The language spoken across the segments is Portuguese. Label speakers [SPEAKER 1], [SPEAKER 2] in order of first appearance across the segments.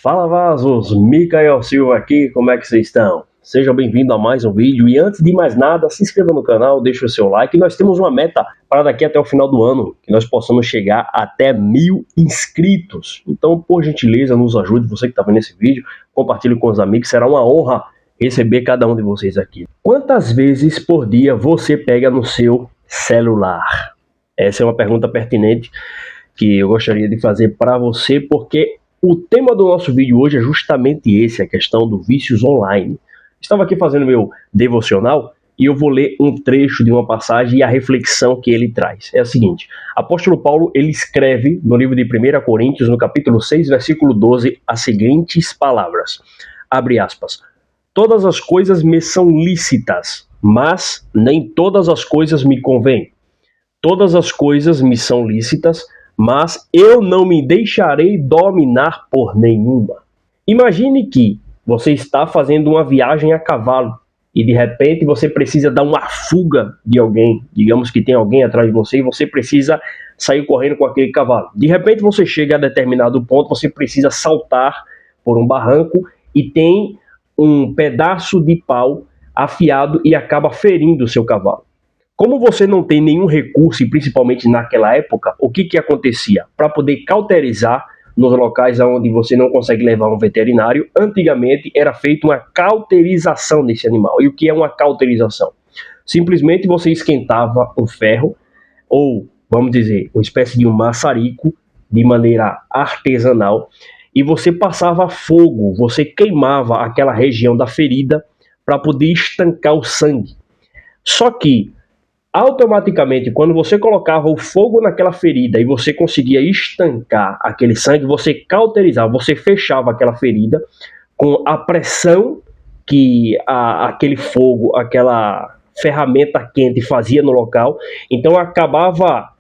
[SPEAKER 1] Fala vasos, Micael Silva aqui, como é que vocês estão? Sejam bem-vindos a mais um vídeo e antes de mais nada, se inscreva no canal, deixe o seu like. Nós temos uma meta para daqui até o final do ano, que nós possamos chegar até 1000 inscritos. Então, por gentileza, nos ajude, você que está vendo esse vídeo, compartilhe com os amigos, será uma honra receber cada um de vocês aqui. Quantas vezes por dia você pega no seu celular? Essa é uma pergunta pertinente que eu gostaria de fazer para você, porque o tema do nosso vídeo hoje é justamente esse, a questão do vícios online. Estava aqui fazendo meu devocional e eu vou ler um trecho de uma passagem e a reflexão que ele traz. É a seguinte: apóstolo Paulo, ele escreve no livro de 1 Coríntios, no capítulo 6, versículo 12, as seguintes palavras, abre aspas, todas as coisas me são lícitas, mas nem todas as coisas me convêm. Todas as coisas me são lícitas, mas eu não me deixarei dominar por nenhuma. Imagine que você está fazendo uma viagem a cavalo e de repente você precisa dar uma fuga de alguém. Digamos que tem alguém atrás de você e você precisa sair correndo com aquele cavalo. De repente você chega a determinado ponto, você precisa saltar por um barranco e tem um pedaço de pau afiado e acaba ferindo o seu cavalo. Como você não tem nenhum recurso, e principalmente naquela época, o que acontecia? Para poder cauterizar nos locais onde você não consegue levar um veterinário, antigamente era feita uma cauterização desse animal. E o que é uma cauterização? Simplesmente você esquentava um ferro, ou vamos dizer, uma espécie de um maçarico, de maneira artesanal, e você passava fogo, você queimava aquela região da ferida para poder estancar o sangue. Só que automaticamente, quando você colocava o fogo naquela ferida e você conseguia estancar aquele sangue, você cauterizava, você fechava aquela ferida com a pressão que aquele fogo, aquela ferramenta quente fazia no local, então acabava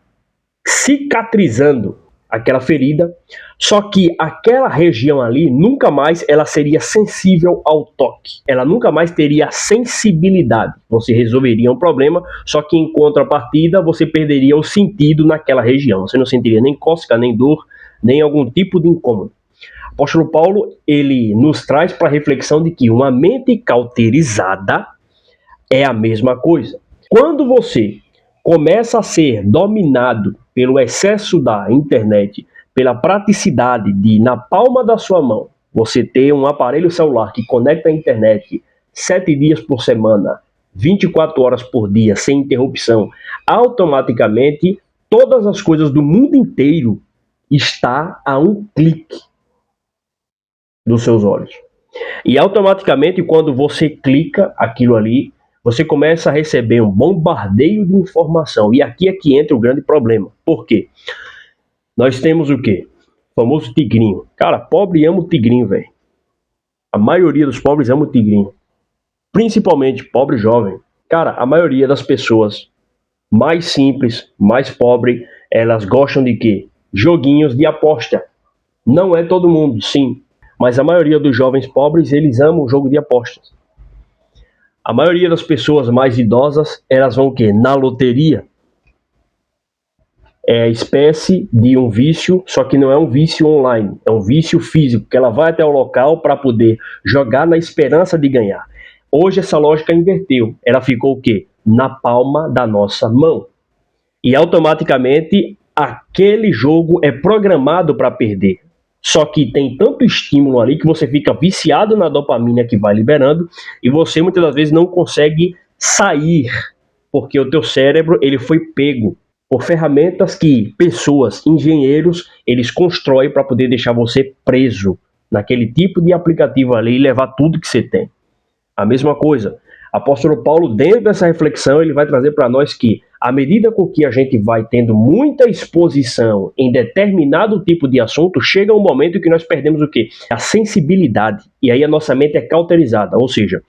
[SPEAKER 1] cicatrizando aquela ferida, só que aquela região ali nunca mais ela seria sensível ao toque, ela nunca mais teria sensibilidade. Você resolveria um problema, só que em contrapartida você perderia o sentido naquela região, você não sentiria nem cócega, nem dor, nem algum tipo de incômodo. O apóstolo Paulo, ele nos traz para a reflexão de que uma mente cauterizada é a mesma coisa. Quando você começa a ser dominado pelo excesso da internet, pela praticidade de, na palma da sua mão, você ter um aparelho celular que conecta a internet 7 dias por semana, 24 horas por dia, sem interrupção, automaticamente todas as coisas do mundo inteiro está a um clique dos seus olhos. E automaticamente, quando você clica aquilo ali, você começa a receber um bombardeio de informação. E aqui é que entra o grande problema. Por quê? Nós temos o quê? O famoso tigrinho. Cara, pobre ama o tigrinho, velho. A maioria dos pobres ama o tigrinho. Principalmente pobre jovem. Cara, a maioria das pessoas mais simples, mais pobre, elas gostam de quê? Joguinhos de aposta. Não é todo mundo, sim. Mas a maioria dos jovens pobres, eles amam o jogo de apostas. A maioria das pessoas mais idosas, elas vão o quê? Na loteria. É a espécie de um vício, só que não é um vício online, é um vício físico, que ela vai até o local para poder jogar na esperança de ganhar. Hoje essa lógica inverteu, ela ficou o quê? Na palma da nossa mão. E automaticamente aquele jogo é programado para perder. Só que tem tanto estímulo ali que você fica viciado na dopamina que vai liberando e você muitas das vezes não consegue sair, porque o teu cérebro ele foi pego por ferramentas que pessoas, engenheiros, eles constroem para poder deixar você preso naquele tipo de aplicativo ali e levar tudo que você tem. A mesma coisa. Apóstolo Paulo, dentro dessa reflexão, ele vai trazer para nós que, à medida com que a gente vai tendo muita exposição em determinado tipo de assunto, chega um momento em que nós perdemos o quê? A sensibilidade. E aí a nossa mente é cauterizada. Ou seja,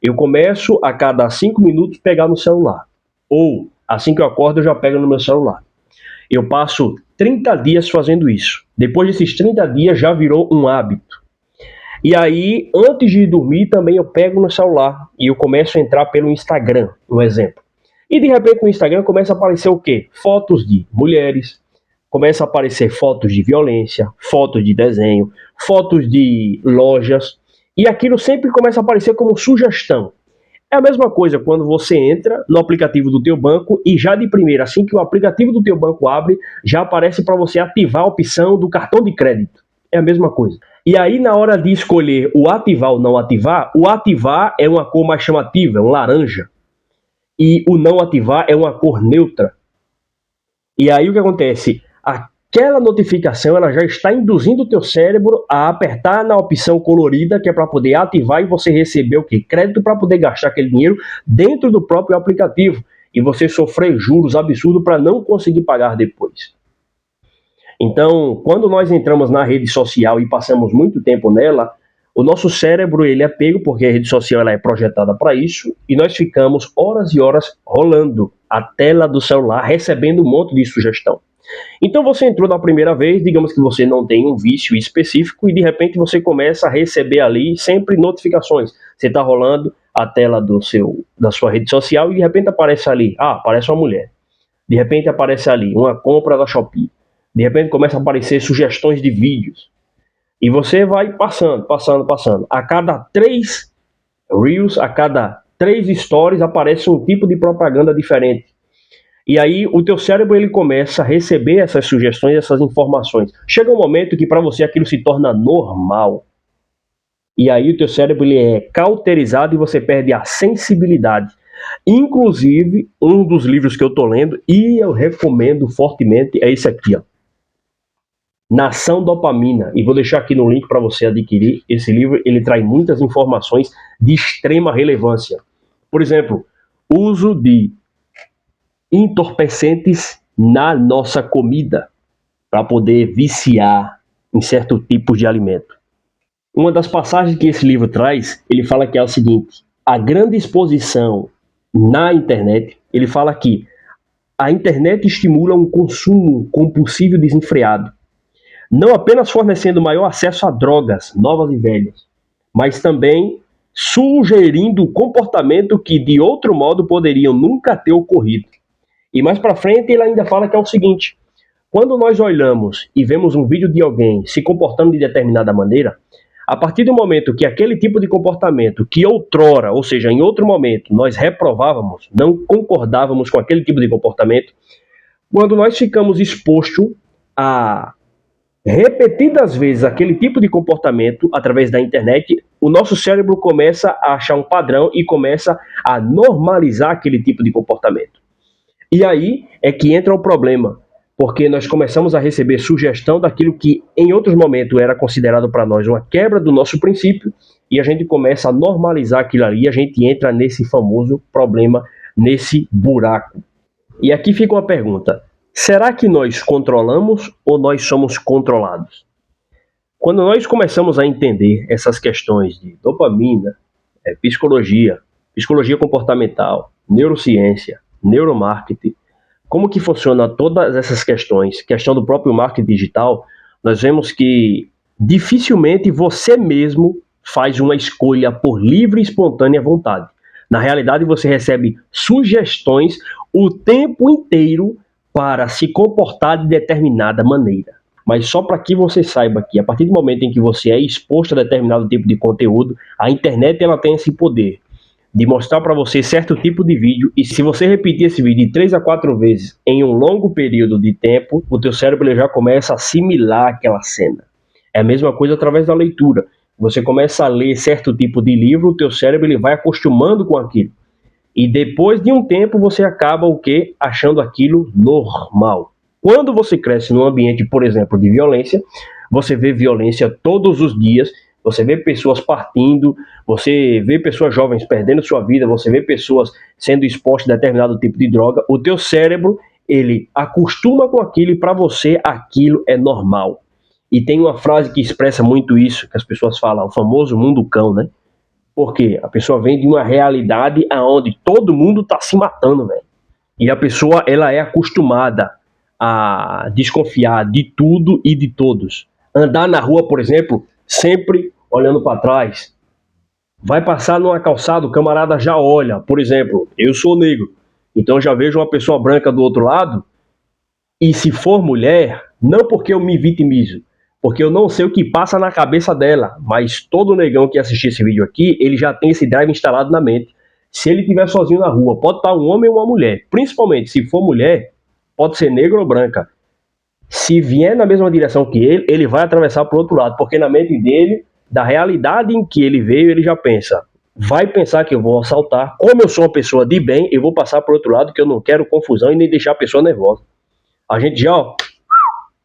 [SPEAKER 1] eu começo a cada 5 minutos pegar no celular. Ou, assim que eu acordo, eu já pego no meu celular. Eu passo 30 dias fazendo isso. Depois desses 30 dias já virou um hábito. E aí, antes de dormir, também eu pego no celular e eu começo a entrar pelo Instagram, um exemplo. E de repente no Instagram começa a aparecer o quê? Fotos de mulheres, começa a aparecer fotos de violência, fotos de desenho, fotos de lojas, e aquilo sempre começa a aparecer como sugestão. É a mesma coisa quando você entra no aplicativo do teu banco e já de primeira, assim que o aplicativo do teu banco abre, já aparece para você ativar a opção do cartão de crédito. É a mesma coisa. E aí, na hora de escolher o ativar ou não ativar, o ativar é uma cor mais chamativa, é um laranja. E o não ativar é uma cor neutra. E aí o que acontece? Aquela notificação ela já está induzindo o teu cérebro a apertar na opção colorida, que é para poder ativar e você receber o quê? Crédito para poder gastar aquele dinheiro dentro do próprio aplicativo. E você sofrer juros absurdos para não conseguir pagar depois. Então, quando nós entramos na rede social e passamos muito tempo nela, o nosso cérebro ele é pego, porque a rede social ela é projetada para isso, e nós ficamos horas e horas rolando a tela do celular, recebendo um monte de sugestão. Então você entrou na primeira vez, digamos que você não tem um vício específico, e de repente você começa a receber ali sempre notificações. Você está rolando a tela da sua rede social e de repente aparece ali, aparece uma mulher. De repente aparece ali uma compra da Shopee. De repente começa a aparecer sugestões de vídeos. E você vai passando. A cada 3 Reels, a cada 3 stories aparece um tipo de propaganda diferente. E aí o teu cérebro ele começa a receber essas sugestões, essas informações. Chega um momento que para você aquilo se torna normal. E aí o teu cérebro ele é cauterizado e você perde a sensibilidade. Inclusive, um dos livros que eu estou lendo, e eu recomendo fortemente, é esse aqui, ó. Nação Dopamina, e vou deixar aqui no link para você adquirir. Esse livro ele traz muitas informações de extrema relevância. Por exemplo, uso de entorpecentes na nossa comida para poder viciar em certo tipo de alimento. Uma das passagens que esse livro traz, ele fala que é o seguinte: a grande exposição na internet, ele fala que a internet estimula um consumo compulsivo desenfreado, não apenas fornecendo maior acesso a drogas novas e velhas, mas também sugerindo comportamento que de outro modo poderiam nunca ter ocorrido. E mais para frente ele ainda fala que é o seguinte: quando nós olhamos e vemos um vídeo de alguém se comportando de determinada maneira, a partir do momento que aquele tipo de comportamento que outrora, ou seja, em outro momento, nós reprovávamos, não concordávamos com aquele tipo de comportamento, quando nós ficamos expostos a repetidas vezes aquele tipo de comportamento através da internet, o nosso cérebro começa a achar um padrão e começa a normalizar aquele tipo de comportamento. E aí é que entra o problema, porque nós começamos a receber sugestão daquilo que em outros momentos era considerado para nós uma quebra do nosso princípio, e a gente começa a normalizar aquilo ali, e a gente entra nesse famoso problema, nesse buraco. E aqui fica uma pergunta: será que nós controlamos ou nós somos controlados? Quando nós começamos a entender essas questões de dopamina, psicologia comportamental, neurociência, neuromarketing, como que funciona todas essas questões, questão do próprio marketing digital, nós vemos que dificilmente você mesmo faz uma escolha por livre e espontânea vontade. Na realidade, você recebe sugestões o tempo inteiro para se comportar de determinada maneira. Mas só para que você saiba que a partir do momento em que você é exposto a determinado tipo de conteúdo, a internet ela tem esse poder de mostrar para você certo tipo de vídeo, e se você repetir esse vídeo de 3 a 4 vezes em um longo período de tempo, o teu cérebro já começa a assimilar aquela cena. É a mesma coisa através da leitura. Você começa a ler certo tipo de livro, o teu cérebro ele vai acostumando com aquilo. E depois de um tempo você acaba o quê? Achando aquilo normal. Quando você cresce num ambiente, por exemplo, de violência, você vê violência todos os dias, você vê pessoas partindo, você vê pessoas jovens perdendo sua vida, você vê pessoas sendo expostas a determinado tipo de droga, o teu cérebro, ele acostuma com aquilo e para você aquilo é normal. E tem uma frase que expressa muito isso, que as pessoas falam, o famoso mundo cão, né? Porque a pessoa vem de uma realidade onde todo mundo está se matando, velho. E a pessoa ela é acostumada a desconfiar de tudo e de todos. Andar na rua, por exemplo, sempre olhando para trás. Vai passar numa calçada, o camarada já olha. Por exemplo, eu sou negro, então já vejo uma pessoa branca do outro lado, E se for mulher, não porque eu me vitimizo, porque eu não sei o que passa na cabeça dela, mas todo negão que assistir esse vídeo aqui, ele já tem esse drive instalado na mente. Se ele estiver sozinho na rua, pode estar um homem ou uma mulher, principalmente se for mulher, pode ser negra ou branca. Se vier na mesma direção que ele vai atravessar para o outro lado, porque na mente dele, da realidade em que ele veio, ele já pensa, vai pensar que eu vou assaltar, como eu sou uma pessoa de bem, eu vou passar para o outro lado, que eu não quero confusão e nem deixar a pessoa nervosa. A gente já,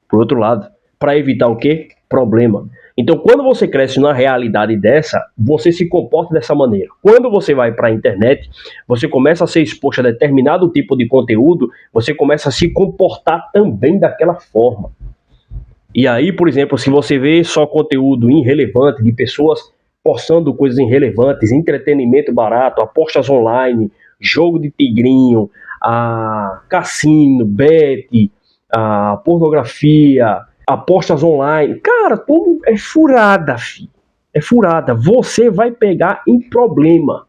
[SPEAKER 1] pro outro lado, para evitar o quê? Problema. Então, quando você cresce numa realidade dessa, você se comporta dessa maneira. Quando você vai para a internet, você começa a ser exposto a determinado tipo de conteúdo, você começa a se comportar também daquela forma. E aí, por exemplo, se você vê só conteúdo irrelevante de pessoas postando coisas irrelevantes, entretenimento barato, apostas online, jogo de tigrinho, cassino, bet, pornografia, apostas online. Cara, tudo é furada, filho. É furada. Você vai pegar em problema.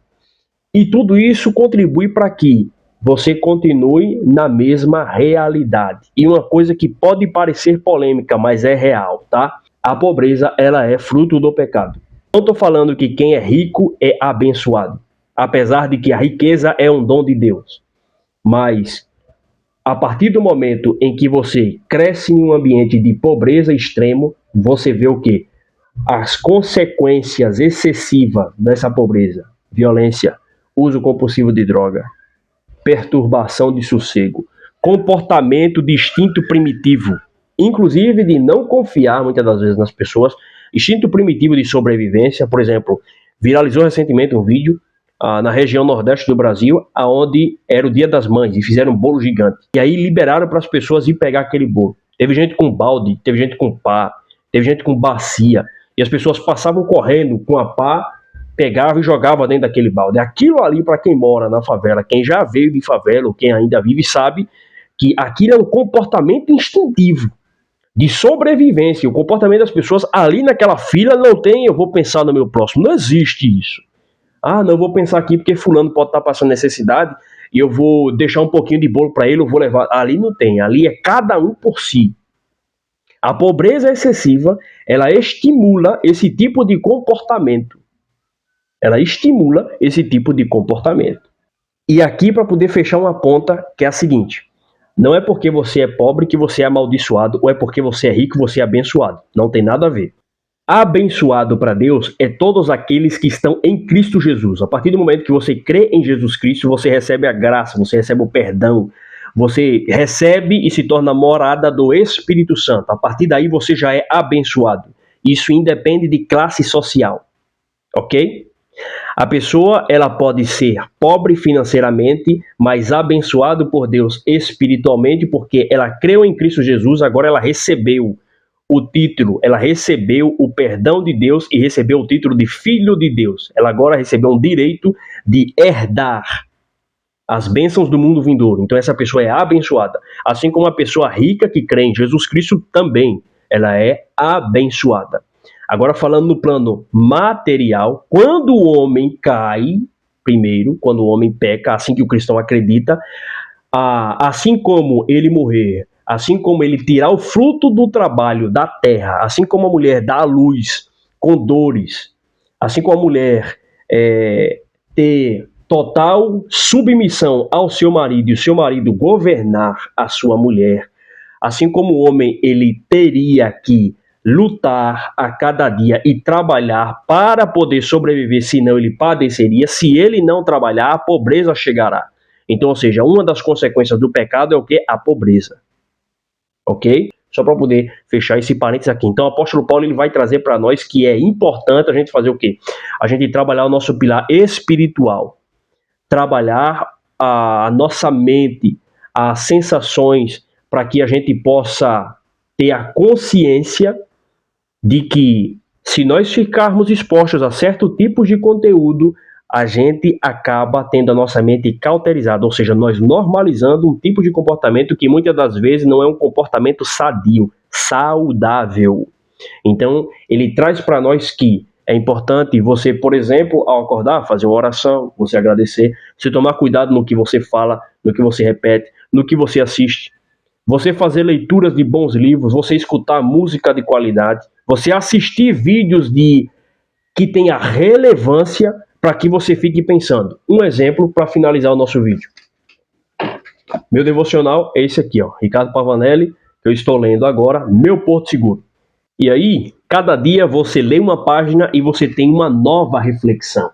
[SPEAKER 1] E tudo isso contribui para que você continue na mesma realidade. E uma coisa que pode parecer polêmica, mas é real, tá? A pobreza, ela é fruto do pecado. Não estou falando que quem é rico é abençoado, apesar de que a riqueza é um dom de Deus. Mas a partir do momento em que você cresce em um ambiente de pobreza extremo, você vê o quê? As consequências excessivas dessa pobreza: violência, uso compulsivo de droga, perturbação de sossego, comportamento de instinto primitivo, inclusive de não confiar muitas das vezes nas pessoas, instinto primitivo de sobrevivência. Por exemplo, viralizou recentemente um vídeo na região nordeste do Brasil, aonde era o Dia das Mães, e fizeram um bolo gigante. E aí liberaram para as pessoas ir pegar aquele bolo. Teve gente com balde, teve gente com pá, teve gente com bacia, e as pessoas passavam correndo com a pá, pegava e jogava dentro daquele balde. Aquilo ali, para quem mora na favela, quem já veio de favela ou quem ainda vive, sabe que aquilo é um comportamento instintivo de sobrevivência. O comportamento das pessoas ali naquela fila não tem, eu vou pensar no meu próximo. Não existe isso. Não vou pensar aqui porque fulano pode estar passando necessidade e eu vou deixar um pouquinho de bolo para ele, eu vou levar. Ali não tem, ali é cada um por si. A pobreza excessiva, ela estimula esse tipo de comportamento. Ela estimula esse tipo de comportamento. E aqui, para poder fechar uma ponta, que é a seguinte: não é porque você é pobre que você é amaldiçoado, ou é porque você é rico que você é abençoado. Não tem nada a ver. Abençoado para Deus é todos aqueles que estão em Cristo Jesus. A partir do momento que você crê em Jesus Cristo, você recebe a graça, você recebe o perdão, você recebe e se torna morada do Espírito Santo. A partir daí você já é abençoado. Isso independe de classe social, ok? A pessoa, ela pode ser pobre financeiramente, mas abençoado por Deus espiritualmente, porque ela creu em Cristo Jesus, agora ela recebeu o título, ela recebeu o perdão de Deus e recebeu o título de filho de Deus. Ela agora recebeu um direito de herdar as bênçãos do mundo vindouro. Então essa pessoa é abençoada. Assim como a pessoa rica que crê em Jesus Cristo também, ela é abençoada. Agora falando no plano material, quando o homem cai, primeiro, quando o homem peca, assim que o cristão acredita, assim como ele morrer, assim como ele tirar o fruto do trabalho da terra, assim como a mulher dá à luz com dores, assim como a mulher ter total submissão ao seu marido e o seu marido governar a sua mulher, assim como o homem ele teria que lutar a cada dia e trabalhar para poder sobreviver, senão ele padeceria. Se ele não trabalhar, a pobreza chegará. Então, ou seja, uma das consequências do pecado é o que? A pobreza. Ok? Só para poder fechar esse parênteses aqui. Então, o apóstolo Paulo ele vai trazer para nós que é importante a gente fazer o quê? A gente trabalhar o nosso pilar espiritual. Trabalhar a nossa mente, as sensações, para que a gente possa ter a consciência de que se nós ficarmos expostos a certo tipo de conteúdo, a gente acaba tendo a nossa mente cauterizada, ou seja, nós normalizando um tipo de comportamento que muitas das vezes não é um comportamento sadio, saudável. Então, ele traz para nós que é importante você, por exemplo, ao acordar, fazer uma oração, você agradecer, você tomar cuidado no que você fala, no que você repete, no que você assiste. você fazer leituras de bons livros, você escutar música de qualidade, você assistir vídeos que tenha relevância para que você fique pensando. Um exemplo para finalizar o nosso vídeo. Meu devocional é esse aqui, ó, Ricardo Pavanelli, que eu estou lendo agora, Meu Porto Seguro. E aí, cada dia você lê uma página e você tem uma nova reflexão.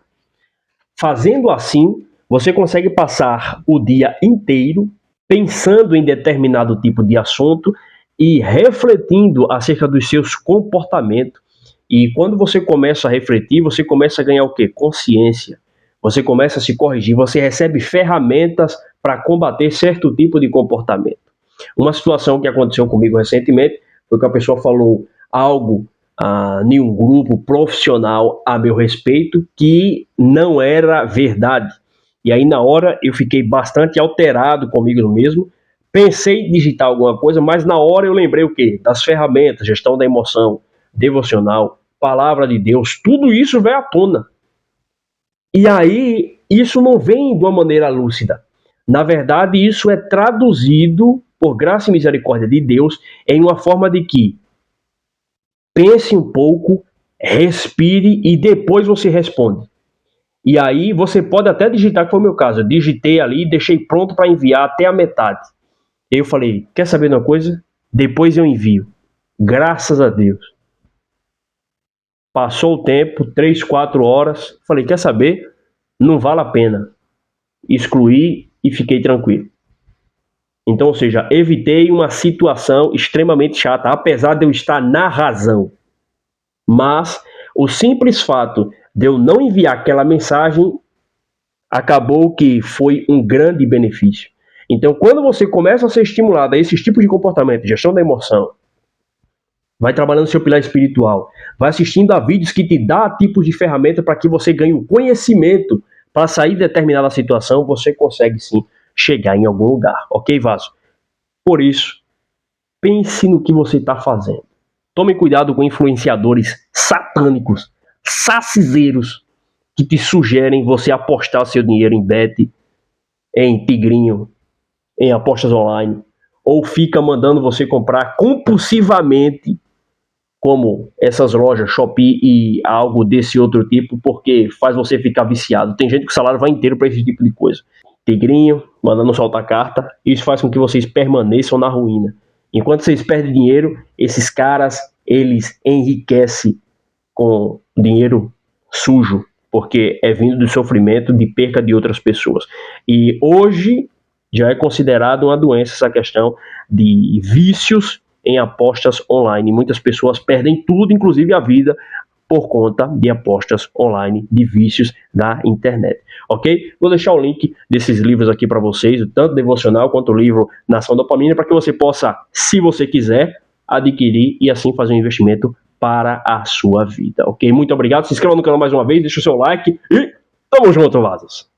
[SPEAKER 1] Fazendo assim, você consegue passar o dia inteiro pensando em determinado tipo de assunto e refletindo acerca dos seus comportamentos. E quando você começa a refletir, você começa a ganhar o quê? Consciência. Você começa a se corrigir, você recebe ferramentas para combater certo tipo de comportamento. Uma situação que aconteceu comigo recentemente foi que a pessoa falou algo em um grupo profissional a meu respeito que não era verdade. E aí na hora eu fiquei bastante alterado comigo mesmo, pensei em digitar alguma coisa, mas na hora eu lembrei o quê? Das ferramentas, gestão da emoção, devocional, palavra de Deus, tudo isso veio à tona. E aí isso não vem de uma maneira lúcida. Na verdade, isso é traduzido, por graça e misericórdia de Deus, em uma forma de que pense um pouco, respire e depois você responde. E aí você pode até digitar, que foi o meu caso. Eu digitei ali e deixei pronto para enviar até a metade. Eu falei, quer saber de uma coisa? Depois eu envio. Graças a Deus. Passou o tempo, 3, 4 horas. Falei, quer saber? Não vale a pena. Excluí e fiquei tranquilo. Então, ou seja, evitei uma situação extremamente chata, apesar de eu estar na razão. Mas o simples fato de eu não enviar aquela mensagem acabou que foi um grande benefício. Então, quando você começa a ser estimulado a esses tipos de comportamento, gestão da emoção, vai trabalhando seu pilar espiritual, vai assistindo a vídeos que te dá tipos de ferramenta para que você ganhe o conhecimento para sair de determinada situação, você consegue sim chegar em algum lugar, ok, Vaso? Por isso, pense no que você está fazendo. Tome cuidado com influenciadores satânicos, sacizeiros, que te sugerem você apostar seu dinheiro em bet, em tigrinho, em apostas online, ou fica mandando você comprar compulsivamente, como essas lojas Shopee e algo desse outro tipo, porque faz você ficar viciado. Tem gente que o salário vai inteiro para esse tipo de coisa. Tigrinho, mandando soltar carta, isso faz com que vocês permaneçam na ruína. Enquanto vocês perdem dinheiro, esses caras, eles enriquecem com dinheiro sujo, porque é vindo do sofrimento, de perca de outras pessoas. E hoje já é considerado uma doença essa questão de vícios em apostas online. Muitas pessoas perdem tudo, inclusive a vida, por conta de apostas online, de vícios da internet, ok? Vou deixar o link desses livros aqui para vocês, tanto devocional quanto o livro Nação Dopamina, para que você possa, se você quiser, adquirir e assim fazer um investimento para a sua vida, ok? Muito obrigado, se inscreva no canal mais uma vez, deixa o seu like e tamo junto, Vazos!